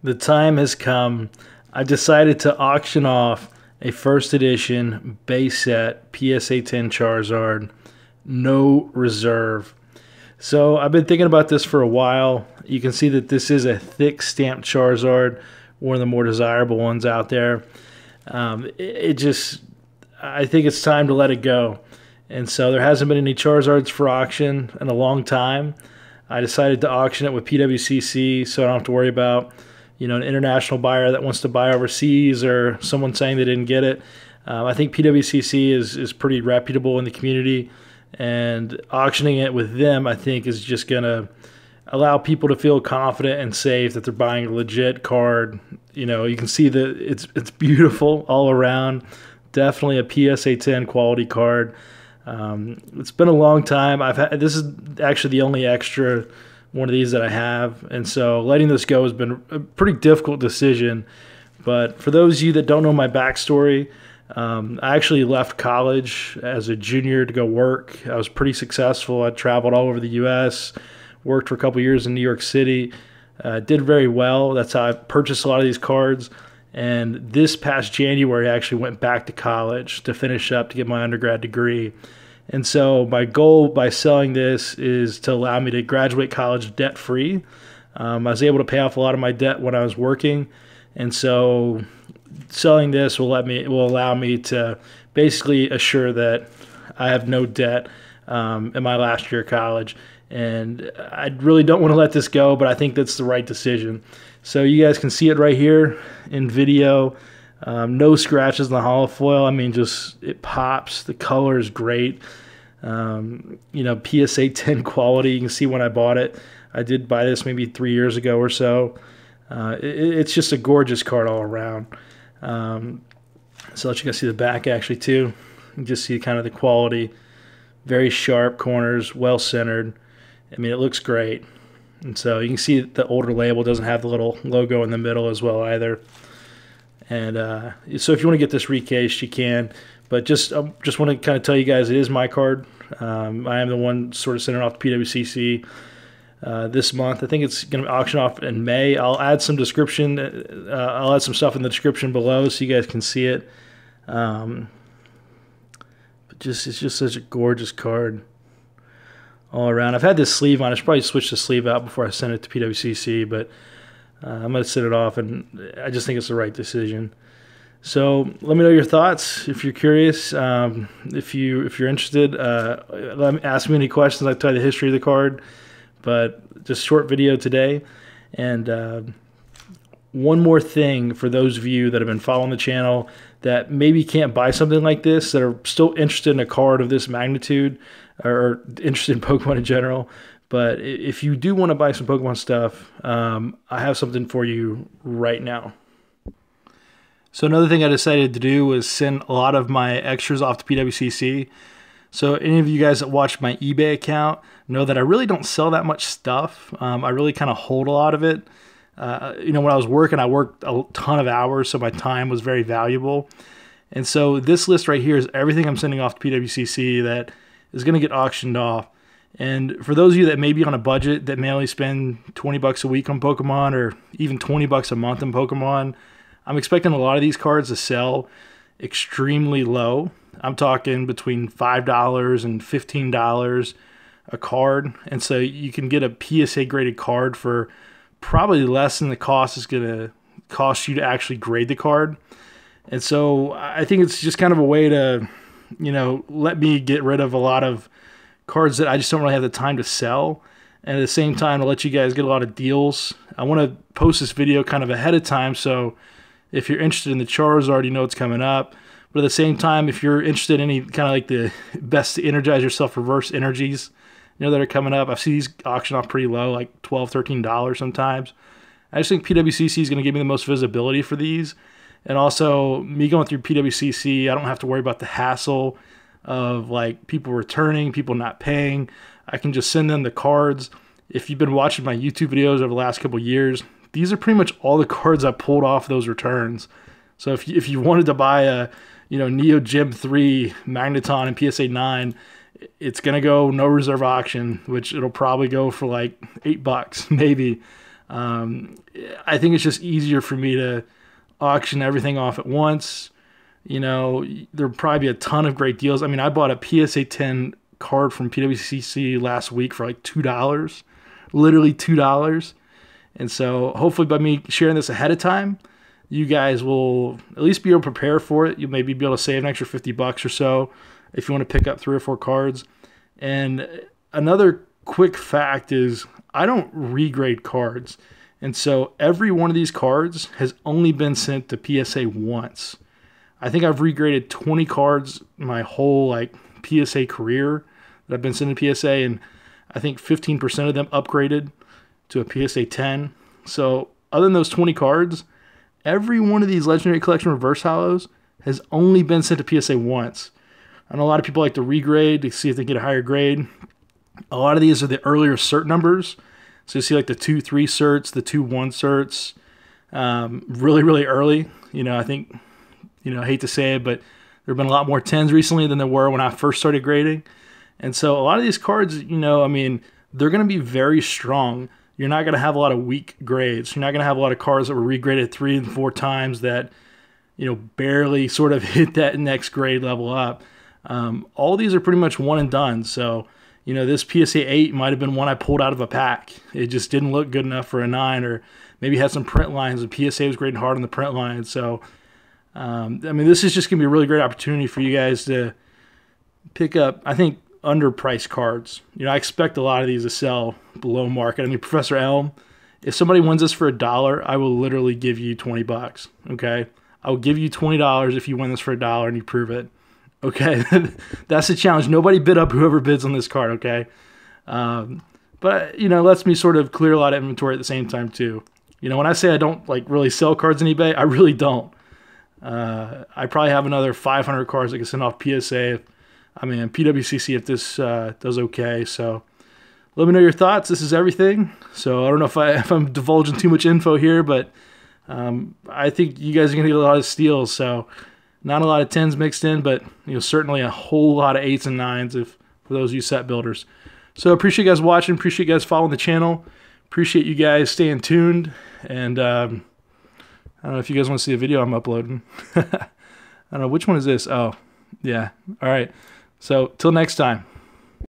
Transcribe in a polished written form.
The time has come. I've decided to auction off a first edition base set PSA 10 Charizard, no reserve. So I've been thinking about this for a while. You can see that this is a thick stamped Charizard, one of the more desirable ones out there. I think it's time to let it go. And so there hasn't been any Charizards for auction in a long time. I decided to auction it with PWCC so I don't have to worry about an international buyer that wants to buy overseas or someone saying they didn't get it. I think PWCC is pretty reputable in the community, and auctioning it with them, I think, is just going to allow people to feel confident and safe that they're buying a legit card. You can see that it's beautiful all around. Definitely a PSA 10 quality card. It's been a long time. This is actually the only extra one of these that I have, and so letting this go has been a pretty difficult decision. But for those of you that don't know my backstory, I actually left college as a junior to go work. I was pretty successful. I traveled all over the U.S., worked for a couple years in New York City, did very well. That's how I purchased a lot of these cards. And this past January, I actually went back to college to finish up to get my undergrad degree. And so my goal by selling this is to allow me to graduate college debt-free. I was able to pay off a lot of my debt when I was working, and so selling this will allow me to basically assure that I have no debt in my last year of college. And I really don't want to let this go, but I think that's the right decision. So you guys can see it right here in video. No scratches in the hollow foil. I mean, just it pops. The color is great. PSA 10 quality. You can see when I bought it. I did buy this maybe 3 years ago or so. It's just a gorgeous card all around. So let you guys see the back actually too. You can just see kind of the quality. Very sharp corners, well centered. I mean, it looks great. And so you can see the older label doesn't have the little logo in the middle as well either. And so if you want to get this recased, you can. But just want to kind of tell you guys, it is my card. I am the one sort of sending it off to PWCC this month. I think it's going to be auctioned off in May. I'll add some description. I'll add some stuff in the description below so you guys can see it. But it's just such a gorgeous card all around. I've had this sleeve on. I should probably switch the sleeve out before I send it to PWCC, but I'm going to set it off, and I just think it's the right decision. So let me know your thoughts if you're curious. If you're interested, ask me any questions. I'll tell you the history of the card, but just short video today. And one more thing for those of you that have been following the channel that maybe can't buy something like this, that are still interested in a card of this magnitude, or interested in Pokemon in general. But if you do want to buy some Pokemon stuff, I have something for you right now. So another thing I decided to do was send a lot of my extras off to PWCC. So any of you guys that watch my eBay account know that I really don't sell that much stuff. I really kind of hold a lot of it. When I was working, I worked a ton of hours, so my time was very valuable. And so this list right here is everything I'm sending off to PWCC that is going to get auctioned off. And for those of you that may be on a budget that may only spend 20 bucks a week on Pokemon, or even 20 bucks a month on Pokemon, I'm expecting a lot of these cards to sell extremely low. I'm talking between $5 and $15 a card. And so you can get a PSA graded card for probably less than the cost is going to cost you to actually grade the card. And so I think it's just kind of a way to, let me get rid of a lot of cards that I just don't really have the time to sell, and at the same time to let you guys get a lot of deals. I want to post this video kind of ahead of time, so if you're interested in the Charizard, you know it's coming up. But at the same time, if you're interested in any kind of like the best to energize yourself reverse energies, that are coming up, I've seen these auction off pretty low, like $12, $13 sometimes. I just think PWCC is going to give me the most visibility for these. And also, me going through PWCC, I don't have to worry about the hassle of like people returning, people not paying. I can just send them the cards. If you've been watching my YouTube videos over the last couple of years, these are pretty much all the cards I pulled off those returns. So if you wanted to buy a Neo Gym 3 Magneton and PSA 9, it's gonna go no reserve auction, which it'll probably go for like $8 maybe. I think it's just easier for me to auction everything off at once. You know, there'll probably be a ton of great deals. I mean, I bought a PSA 10 card from PWCC last week for like $2, literally $2. And so hopefully by me sharing this ahead of time, you guys will at least be able to prepare for it. You'll maybe be able to save an extra $50 or so if you want to pick up 3 or 4 cards. And another quick fact is I don't regrade cards. And so every one of these cards has only been sent to PSA once. I think I've regraded 20 cards my whole like PSA career that I've been sending to PSA, and I think 15% of them upgraded to a PSA 10. So other than those 20 cards, every one of these Legendary Collection reverse hollows has only been sent to PSA once. I know a lot of people like to regrade to see if they get a higher grade. A lot of these are the earlier cert numbers. So you see like the 2-3 certs, the 2-1 certs, really, really early. You know, I think, you know, I hate to say it, but there have been a lot more 10s recently than there were when I first started grading. And so a lot of these cards, you know, I mean, they're going to be very strong. You're not going to have a lot of weak grades. You're not going to have a lot of cards that were regraded 3 and 4 times that, you know, barely sort of hit that next grade level up. All these are pretty much one and done. So, you know, this PSA 8 might have been one I pulled out of a pack. It just didn't look good enough for a 9, or maybe had some print lines, and PSA was grading hard on the print lines. So, I mean, this is just going to be a really great opportunity for you guys to pick up, I think, underpriced cards. You know, I expect a lot of these to sell below market. I mean, Professor Elm, if somebody wins this for $1, I will literally give you $20, okay? I will give you $20 if you win this for $1 and you prove it, okay? That's the challenge. Nobody bid up whoever bids on this card, okay? But, you know, it lets me sort of clear a lot of inventory at the same time, too. You know, when I say I don't, like, really sell cards on eBay, I really don't. I probably have another 500 cards I can send off PSA. I mean, PWCC if this does okay. So let me know your thoughts. This is everything. So I don't know if I'm divulging too much info here, but I think you guys are going to get a lot of steals. So not a lot of 10s mixed in, but you know, certainly a whole lot of 8s and 9s for those of you set builders. So appreciate you guys watching. Appreciate you guys following the channel. Appreciate you guys staying tuned. And I don't know if you guys want to see a video I'm uploading. I don't know. Which one is this? Oh, yeah. All right. So till next time.